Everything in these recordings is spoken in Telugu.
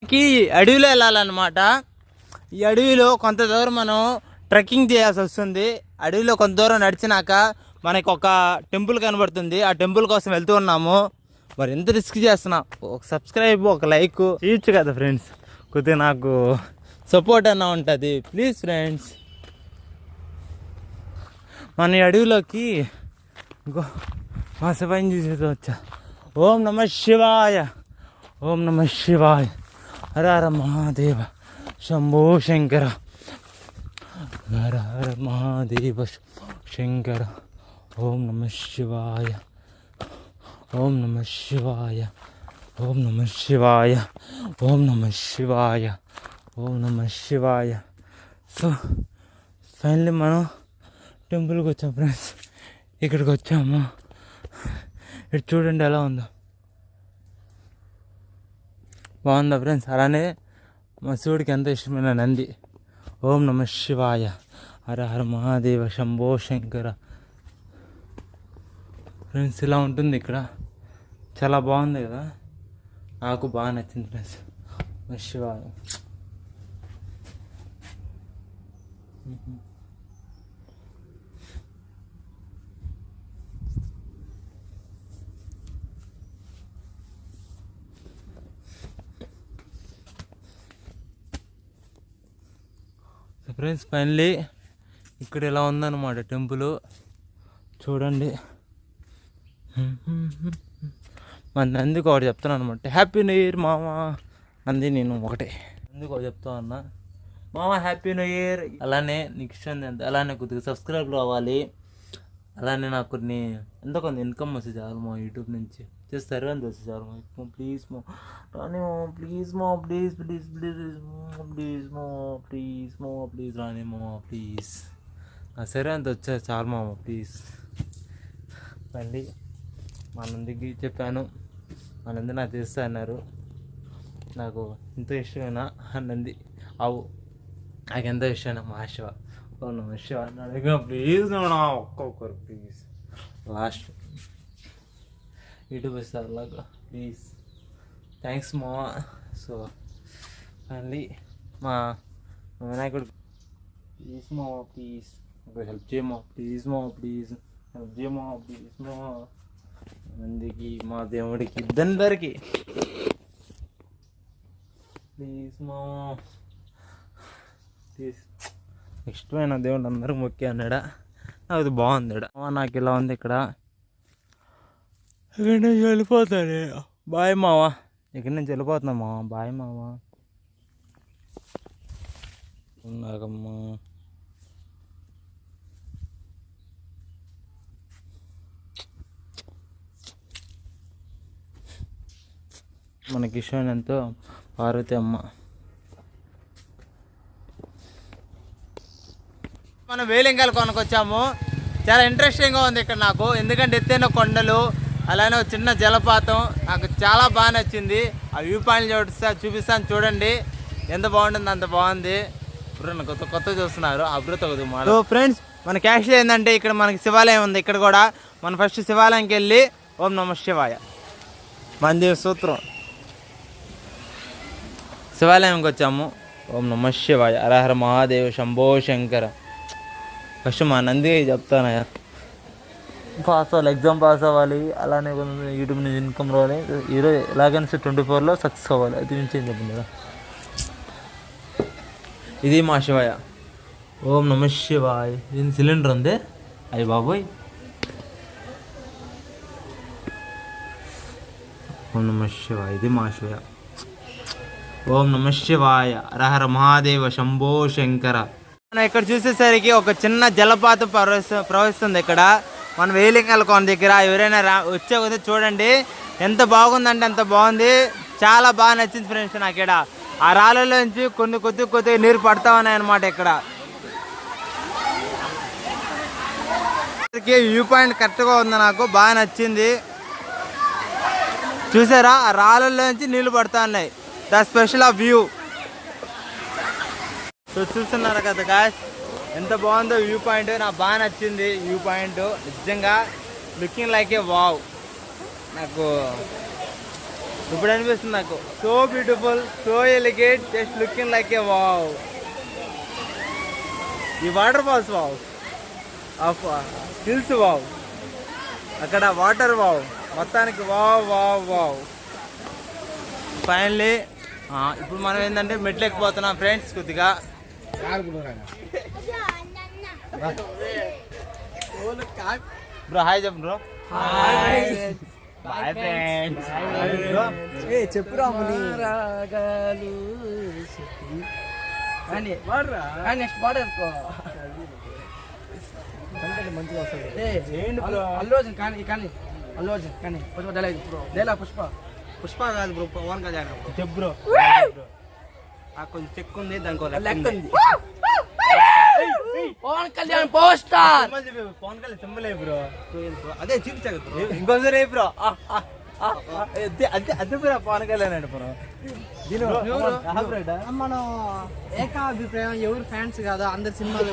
అడవిలో వెళ్ళాలన్నమాట. ఈ అడవిలో కొంత దూరం మనం ట్రెక్కింగ్ చేయాల్సి వస్తుంది. అడవిలో కొంత దూరం నడిచినాక మనకి ఒక టెంపుల్ కనబడుతుంది. ఆ టెంపుల్ కోసం వెళ్తూ ఉన్నాము. మరి ఎంత రిస్క్ చేస్తున్నా, ఒక సబ్స్క్రైబ్ ఒక లైక్ చేయొచ్చు కదా ఫ్రెండ్స్, కొద్దిగా నాకు సపోర్ట్ అన్న ఉంటుంది ప్లీజ్ ఫ్రెండ్స్. మన అడవిలోకి ఇంకో మా శివాయిని చూసేది వచ్చా. ఓం నమ శివాయ, ఓం నమ శివాయ, హర హర మహాదేవ శంభో శంకర, హర హర మహాదేవ శంకర. ఓం నమ శివాయ, ఓం నమ శివాయ, ఓం నమ శివాయ, ఓం నమ శివాయ, ఓం నమ శివాయ. సో ఫైనల్లీ మనం టెంపుల్కి వచ్చాం ఫ్రెండ్స్. ఇక్కడికి వచ్చాము. ఇటు చూడండి ఎలా ఉందో, బాగుందా ఫ్రెండ్స్? అలానే మా శివుడికి ఎంత ఇష్టమైన నంది. ఓం నమ శివాయ, హర హర మహాదేవ శంభో శంకర. ఫ్రెండ్స్ ఇలా ఉంటుంది ఇక్కడ, చాలా బాగుంది కదా, నాకు బాగా నచ్చింది ఫ్రెండ్స్. నమ శివాయ. ఫ్రెండ్స్ ఫైనలీ ఇక్కడ ఇలా ఉందన్నమాట టెంపుల్, చూడండి. మన నందికి ఒకటి చెప్తాను అనమాట, హ్యాపీ న్యూ ఇయర్ మామ. నంది నేను ఒకటే నందికి ఒకటి చెప్తా ఉన్నా, మామ హ్యాపీ న్యూ ఇయర్. అలానే నీకు ఇష్టం ఎంత, అలానే కొద్దిగా సబ్స్క్రైబ్ అవ్వాలి. అలానే నాకు కొన్ని ఎంతో కొంత ఇన్కమ్ వస్తే చాలు మా యూట్యూబ్ నుంచి, చేస్తారు అని వస్తే చాలు మా. ప్లీజ్ మో రాని మో, ప్లీజ్ మో, ప్లీజ్ ప్లీజ్ ప్లీజ్ ప్లీజ్ మో, ప్లీజ్ మో, ప్లీజ్ రాని మో, ప్లీజ్. సరే అంత వచ్చారు చాలు మామ ప్లీజ్. మళ్ళీ మా నందికి చెప్పాను, మా నంది నాకు చేస్తా అన్నారు. నాకు ఎంతో ఇష్టమైన నంది అవు, నాకు ఎంతో ఇష్టమైన మా శివ. నమ శివ అన్నాడు. ప్లీజ్ ఒక్కొక్కరు ప్లీజ్, లాస్ట్ యూట్యూబ్ ఇస్తారు అలాగా ప్లీజ్. థ్యాంక్స్ మా. సో మళ్ళీ మా వినాయకుడు ప్లీజ్ మా, ప్లీజ్ హెల్ప్ చేయమో, ప్లీజ్ మో, ప్లీజ్ హెల్ప్ చేయమో, ప్లీజ్ మో. మందికి మా దేవుడికి ఇద్దరికి ప్లీజ్ మో, ప్లీజ్. ఇష్టమైన దేవుడు అందరూ మొక్కి అన్నాడా, అది బాగుంది. నాకు ఇలా ఉంది ఇక్కడ, ఇక్కడ నుంచి వెళ్ళిపోతాడు. బాయ్ మావా, ఇక్కడ నుంచి వెళ్ళిపోతున్నా మావా, బాయ్ మావా. ఉన్నాకమ్మా మనకి ఇష్టమైనంతో పార్వతి అమ్మ. మనం వేలింగాల కొనకొచ్చాము. చాలా ఇంట్రెస్టింగ్గా ఉంది ఇక్కడ నాకు, ఎందుకంటే ఎత్తైన కొండలు, అలానే ఒక చిన్న జలపాతం, నాకు చాలా బాగా నచ్చింది. ఆ వ్యూ పాయింట్ చూపిస్తాను చూడండి, ఎంత బాగుంటుంది అంత బాగుంది. ఇప్పుడు కొత్త కొత్త చూస్తున్నారు అభివృద్ధి అవుతుంది మాట. సో ఫ్రెండ్స్ మనకి యాక్చువల్లీ ఏంటంటే ఇక్కడ మనకి శివాలయం ఉంది. ఇక్కడ కూడా మనం ఫస్ట్ శివాలయంకి వెళ్ళి ఓం నమ శివాయ మంది సూత్రం శివాలయంకి వచ్చాము. ఓం నమ శివాయ, హర హర మహాదేవ శంభో శంకర. ఫస్ట్ మా నంది చెప్తానయ్యా, పాస్ అవ్వాలి, ఎగ్జామ్ పాస్ అవ్వాలి, అలానే యూట్యూబ్ నుంచి ఇన్కమ్ రావాలి, ఈరోజు ఎలాగైనా 24లో సక్సెస్ అవ్వాలి, అది నుంచి ఏం చెప్పింది కదా. ఇది మా శివాయ. ఓం నమ శివాయ. ఇది సిలిండర్ ఉంది, అయ్యి బాబోయ్. ఓం నమ శివాయ, ఇది మా శివాయ. ఓం నమ శివాయ, హర హర మహాదేవ శంభో శంకర. మనం ఇక్కడ చూసేసరికి ఒక చిన్న జలపాతం ప్రవహిస్తుంది ఇక్కడ మన వేలింగాల కోన దగ్గర. ఎవరైనా వచ్చే కొద్ది చూడండి, ఎంత బాగుందంటే అంత బాగుంది, చాలా బాగా నచ్చింది ఫ్రెండ్స్ నాకు. ఇక్కడ ఆ రాళ్ళలోంచి కొద్దిగా నీరు పడతా ఉన్నాయన్నమాట. ఇక్కడ వ్యూ పాయింట్ కరెక్ట్గా ఉంది, నాకు బాగా నచ్చింది. చూసారా, ఆ రాళ్ళలోంచి నీళ్ళు పడతా ఉన్నాయి, the special of view. So చూస్తున్నారు కదా గాయ్స్, ఎంత బాగుందో వ్యూ పాయింట్, నాకు బాగా నచ్చింది వ్యూ పాయింట్ నిజంగా. Looking like a wow. నాకు ఇప్పుడు అనిపిస్తుంది నాకు so beautiful, so elegant, just looking like a wow. ఈ water falls wow, of hills wow, అక్కడ వాటర్ వావ్, మొత్తానికి వావ్ వావ్ వావ్. ఫైనల్లీ ఇప్పుడు మనం ఏంటంటే మెట్లు ఎక్కిపోతున్నాం ఫ్రెండ్స్. కొద్దిగా బ్రో హాయ్ చెప్పు బ్రో. Bye friends. చెప్పు రాముని నెక్స్ట్ పాట మంచిగా వస్తుంది. అల్లు అర్జున్ కానీ అల్లు అర్జున్ కానీ పుష్ప డైలాగ్ పుష్ప కాదు బ్రో, పవన్ కళ్యాణ్ చెప్పు బ్రో. కొంచెం చెక్ ఉంది, దానికి లెక్క ఉంది. Pawan Kalyan poster, Pawan Kalyan symbol bro. అదే చూపించారు ఇంకోసారి బ్రో. అదే బ్రో పవన్ కళ్యాణ్ అండి బ్రో. మనం ఏకాభిప్రాయం, ఎవరు ఫ్యాన్స్ కాదా అందరు సినిమాలు.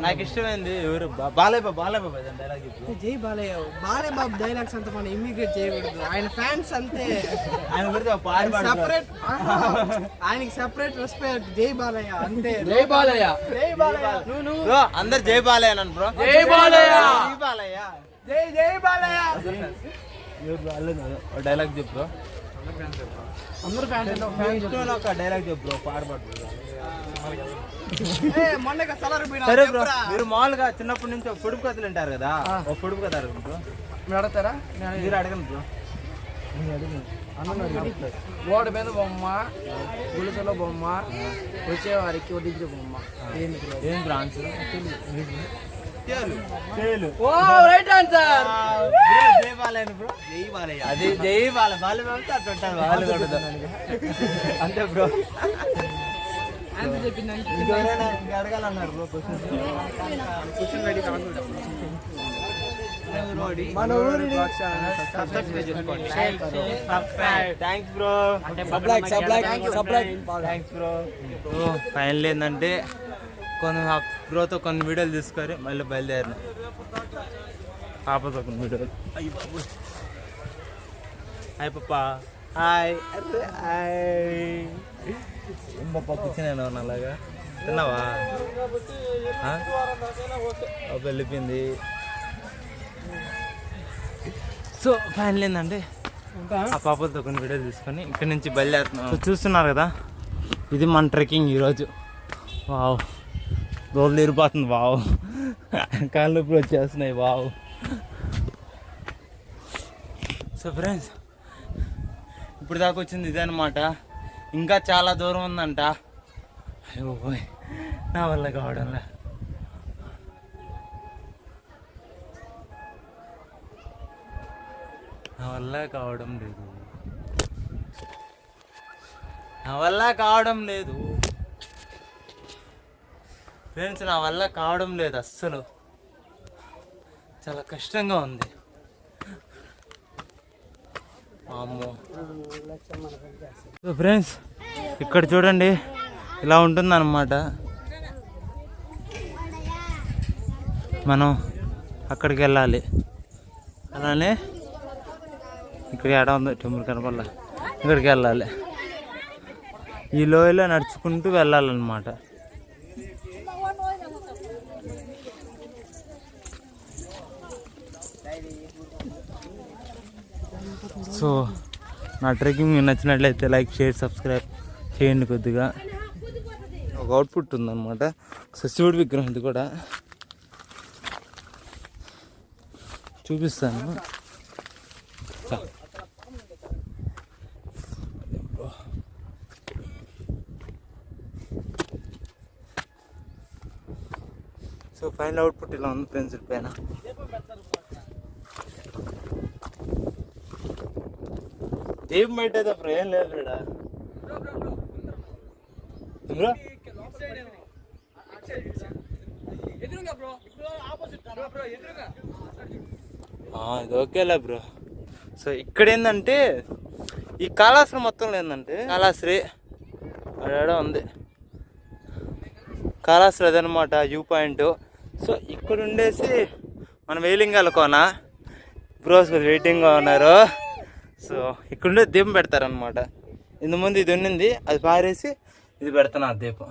నాకు ఇష్టమైంది ఎవరు బాలయ్య బాబు డైలాగ్ చెప్పు. జై బాలయ్య, బాలయ్య బాబు డైలాగ్స్ అంతా మనం ఇమిగ్రేట్ చేయకూడదు. ఆయన ఫ్యాన్స్ అంతే, ఆయన గురించి సెపరేట్, ఆయనకి సెపరేట్ రెస్పెక్ట్. జై బాలయ్య అంతే. జై బాలయ్య, జై బాలయ్య. బ్రో అందరు జై బాలయ్య అన్నాను బ్రో. జై బాలయ్య, జై బాలయ్య, జై బాలయ్య. డైలాగ్ చెప్పు బ్రో. అందరూ ఫ్యాన్స్ ఒక డైలాగ్ చెప్పు బ్రో, పాడబడు. సరే బ్రో, మీరు మామూలుగా చిన్నప్పటి నుంచి ఒక పొడుపు కథలు వింటారు కదా, ఒక పొడుపు కథ అడగండి బ్రో. మీరు అడగతారా? మీరు అడగండి బ్రో. గోడ మీద బొమ్మ, గులుసలో బొమ్మ, వచ్చేవారికి వడ్డించే బొమ్మ. ఏం బ్రో ఆన్సర్? Right answer. జై బాలయ్య బ్రో. జై బాలయ్య, అదే జై బాలయ్య. బాలయ్య అట్లా ఉంటారు వాళ్ళు అంతే బ్రో. అడగాలన్నారు bro question. మన ఊరి thanks bro. Thanks bro. Final ఏంటంటే బ్రోతో కొన్ని వీడియోలు తీసుకొని మళ్ళీ బయలుదేరిన. పాపతో కొన్ని వీడియోలు. హాయ్ పప్పా. హాయ్. అరే హాయ్. ఏం పప్పా కూర్చున్నాను అలాగా? తిన్నావా? వెళ్ళిపోయింది. సో ఫైనల్ ఏంటంటే ఆ పాపలతో కొన్ని వీడియోలు తీసుకొని ఇక్కడి నుంచి బయలుదేరుతున్నాం. సో చూస్తున్నారు కదా, ఇది మన ట్రెక్కింగ్ ఈరోజు. వావ్, రోజులు ఇరిపోతుంది. వావ్, కాళ్ళు ఇప్పుడు వచ్చేస్తున్నాయి. వావ్. సో ఫ్రెండ్స్, ఇప్పుడు దాకా వచ్చింది ఇదే అనమాట. ఇంకా చాలా దూరం ఉందంట. అయ్యో నా వల్ల కావడంలా. నా వల్ల కావడం లేదు ఫ్రెండ్స్, నా వల్ల కావడం లేదు అస్సలు. చాలా కష్టంగా ఉంది. అమ్మో. సో ఫ్రెండ్స్, ఇక్కడ చూడండి ఇలా ఉంటుందన్నమాట. మనం అక్కడికి వెళ్ళాలి. అలానే ఇక్కడ ఏడ ఉంది టెంపుల్ కనపల్ల, ఇక్కడికి వెళ్ళాలి. ఈ లోయలో నడుచుకుంటూ వెళ్ళాలన్నమాట. సో నా ట్రెక్కింగ్ మీకు నచ్చినట్లయితే లైక్, షేర్, సబ్స్క్రైబ్ చేయండి. కొద్దిగా ఒక అవుట్పుట్ ఉందన్నమాట. సో శివుడి విగ్రహం ఇది కూడా చూపిస్తాను. సో ఫైనల్ అవుట్పుట్ ఇలా ఉంది ఫ్రెండ్స్. పైన దీపం పెట్టేదా బ్రో? ఏం లేదు బ్రో. ఇది ఓకేలే బ్రో. సో ఇక్కడ ఏంటంటే ఈ కాళాశ్రీ మొత్తంలో ఏంటంటే కాళాశ్రీ అక్కడ ఉంది. కాళాశ్రీ అదనమాట వ్యూ పాయింట్. సో ఇక్కడ ఉండేసి మనం వేలింగాల కోన బ్రోస్ వెయిటింగ్గా ఉన్నారు. సో ఇక్కడుండే దీపం పెడతారనమాట. ఇందు ముందు ఇది ఉన్నింది, అది పారేసి ఇది పెడుతున్నారు దీపం.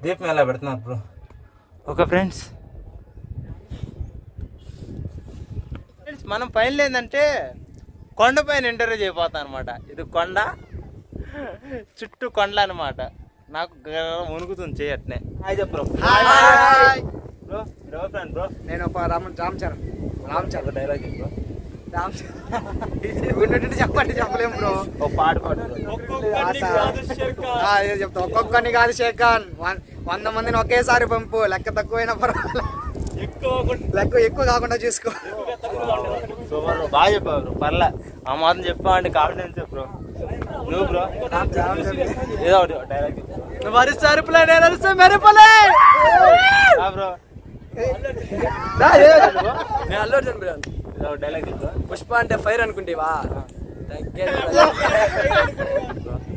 దీపం ఎలా పెడుతున్నారు బ్రో? ఓకే ఫ్రెండ్స్, మనం పైన ఏంటంటే కొండ పైన ఇంటర్వ్యూ చేయబోతాం అనమాట. ఇది కొండ, చుట్టూ కొండ అనమాట. నాకు మునుగుతుంది చేయట్నే. హాయ్ చెప్పు బ్రో. బ్రో ఎవరు ఫ్రెండ్ బ్రో? నేను ఒక రామ్ చరణ్ డైలాగ్ చెప్పు. చెప్పండి, చెప్పలేము బ్రో. ఒక పాట పాడు. చెప్తా. ఒక్కొక్కని కాదు శేఖర్, 100 మందిని ఒకేసారి పంపు, లెక్క తక్కువైనా పర్వాలేదు, లెక్క ఎక్కువ కాకుండా చూసుకో. సూపర్ బ్రో, బాగా చెప్పావు బ్రో. పర్లే, ఆ మాత్రం చెప్పావు అంటే కాన్ఫిడెన్స్ బ్రో. నువ్వు బ్రో ఏదో ఒకటి డైలాగ్ చెప్పు. వరిస్తే అరుపులే, నేను అరిస్తే మెరుపులే. బ్రో నేను అల్లు అర్జున్ బ్రో. ఏదో డైలాగ్ చెప్పు. పుష్ప అంటే ఫైర్ అనుకుంటేవా?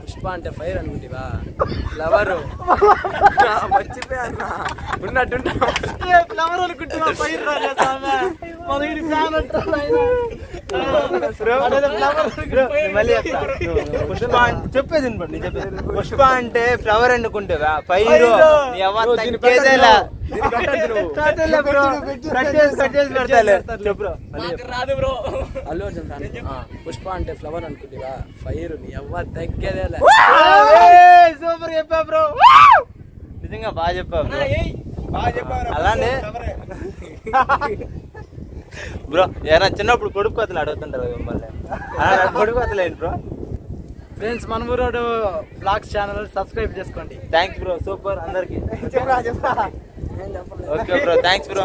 పుష్ప అంటే ఫైర్ అనుకుంటేవా? ఫ్లవరు మర్చిపోయా ఉన్నట్టుంటా. ఫ్లవర్ అనుకుంటున్నా, ఫైర్ చెప్పేది పుష్ప అంటే ఫ్లవర్ అనుకుంటేవా? ఫైర్ చెప్పు. రాదు బ్రో. అల్లు అర్జున్ పుష్ప అంటే ఫ్లవర్ అనుకుంటేవా? ఫైర్ నీ ఎవ్వ తగ్గేదేలే. సూపర్ చెప్పా బ్రో, నిజంగా బాగా చెప్పావు. అలానే బ్రో ఏదైనా చిన్నప్పుడు కొడుకు కథలు అడుగుతుంటారు మిమ్మల్ని, కొడుకు కథలు ఏంటి బ్రో? ఫ్రెండ్స్, మన ఊరోడు బ్లాగ్స్ ఛానల్ సబ్స్క్రైబ్ చేసుకోండి. థ్యాంక్స్ బ్రో, సూపర్ అందరికి. Okay bro, thanks bro.